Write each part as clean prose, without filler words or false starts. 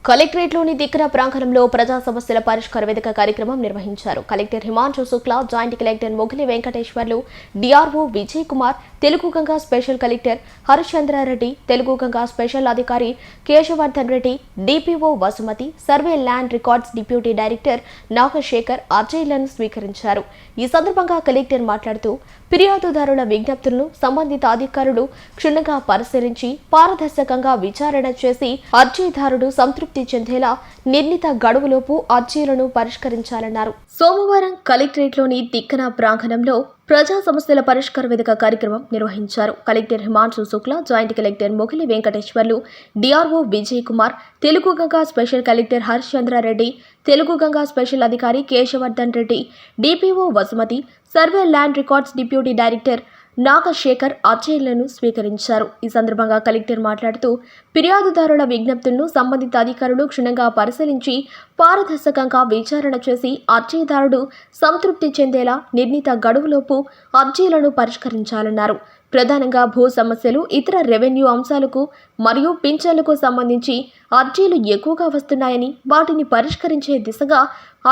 కలెక్టరేట్లోని దిక్కన ప్రాంగణంలో ప్రజా సమస్యల పరిష్కార వేదిక కార్యక్రమం నిర్వహించారు. Collector Himanshu Shukla, joint collector Mogili Venkateswarlu, DRO Vijay Kumar, Telugu Ganga special collector Harishchandra Reddy, Telugu Ganga special అధికారి Keshavardhan Reddy, DPO Vasumathi, survey land records deputy director Nagasekhar అర్జీలను స్వీకరించారు. ఈ సందర్భంగా కలెక్టర్ మాట్లాడుతూ ఫిర్యాదుదారుల విజ్ఞప్తులను సంబంధిత అధికారులు క్షుణ్ణంగా పరిశీలించి పారదర్శకంగా విచారణ చేసి అర్జీదారుడు సంతృప్తి చెందేలా నిర్ణీత గడువులోపు అర్జీలను పరిష్కరించాలన్నారు. సోమవారం కలెక్టరేట్లోని తిక్కన ప్రాంగణంలో ప్రజా సమస్యల పరిష్కార వేదిక కార్యక్రమం నిర్వహించారు. Collector Himanshu Shukla, joint collector Mogili Venkateswarlu, DRO Vijay Kumar, Telugu Ganga special collector Harishchandra Reddy, Telugu Ganga special అధికారి Keshavardhan Reddy, DPO Vasumathi, survey land records deputy director Nagasekhar అర్జీలను స్వీకరించారు. ఈ సందర్భంగా కలెక్టర్ మాట్లాడుతూ ఫిర్యాదుదారుల విజ్ఞప్తులను సంబంధిత అధికారులు క్షుణ్ణంగా పరిశీలించి పారదర్శకంగా విచారణ చేసి అర్జీదారుడు సంతృప్తి చెందేలా నిర్ణీత గడువులోపు అర్జీలను పరిష్కరించాలన్నారు. ప్రధానంగా భూ సమస్యలు, ఇతర రెవెన్యూ అంశాలకు మరియు పింఛన్లకు సంబంధించి అర్జీలు ఎక్కువగా వస్తున్నాయని వాటిని పరిష్కరించే దిశగా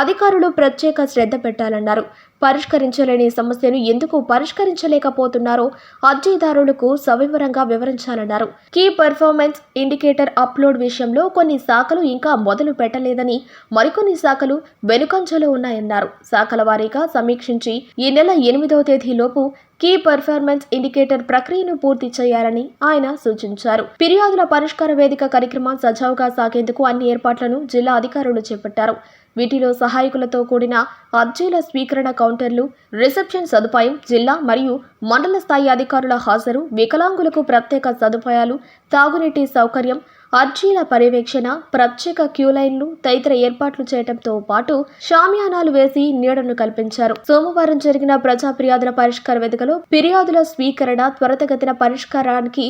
అధికారులు ప్రత్యేక శ్రద్ధ పెట్టాలన్నారు. పరిష్కరించలేని సమస్యను ఎందుకు పరిష్కరించలేకపోతున్నారో అర్జీదారులకు సవివరంగా వివరించాలన్నారు. కీ పర్ఫార్మెన్స్ ఇండికేటర్ అప్లోడ్ విషయంలో కొన్ని శాఖలు ఇంకా మొదలు పెట్టలేదని, మరికొన్ని శాఖలు వెనుకంజలో ఉన్నాయన్నారు. శాఖల వారీగా సమీక్షించి ఈ నెల 8వ తేదీలోపు కీ పర్ఫార్మెన్స్ ఇండికేటర్ ప్రక్రియను పూర్తి చేయాలని ఆయన సూచించారు. ఫిర్యాదుల పరిష్కార వేదిక కార్యక్రమం సజావుగా సాగేందుకు అన్ని ఏర్పాట్లను జిల్లా అధికారులు చేపట్టారు. వీటిలో సహాయకులతో కూడిన అర్జీల స్వీకరణ కౌంటర్లు, రిసెప్షన్ సదుపాయం, జిల్లా మరియు మండల స్థాయి అధికారుల హాజరు, వికలాంగులకు ప్రత్యేక సదుపాయాలు, తాగునీటి సౌకర్యం, అర్జీల పర్యవేక్షణ, ప్రత్యేక క్యూలైన్లు తదితర ఏర్పాట్లు చేయడంతో పాటు షామియానాలు వేసి నీడను కల్పించారు. సోమవారం జరిగిన ప్రజా ఫిర్యాదుల పరిష్కార వేదికలో ఫిర్యాదుల స్వీకరణ త్వరితగతిన పరిష్కారానికి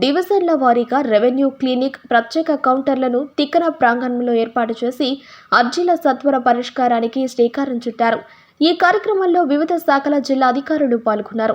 డివిజన్ల వారీగా రెవెన్యూ క్లినిక్, ప్రత్యేక కౌంటర్లను తిక్కన ప్రాంగణంలో ఏర్పాటు చేసి అర్జీల సత్వర పరిష్కారానికి శ్రీకారం చుట్టారు. ఈ కార్యక్రమంలో వివిధ శాఖల జిల్లా అధికారులు పాల్గొన్నారు.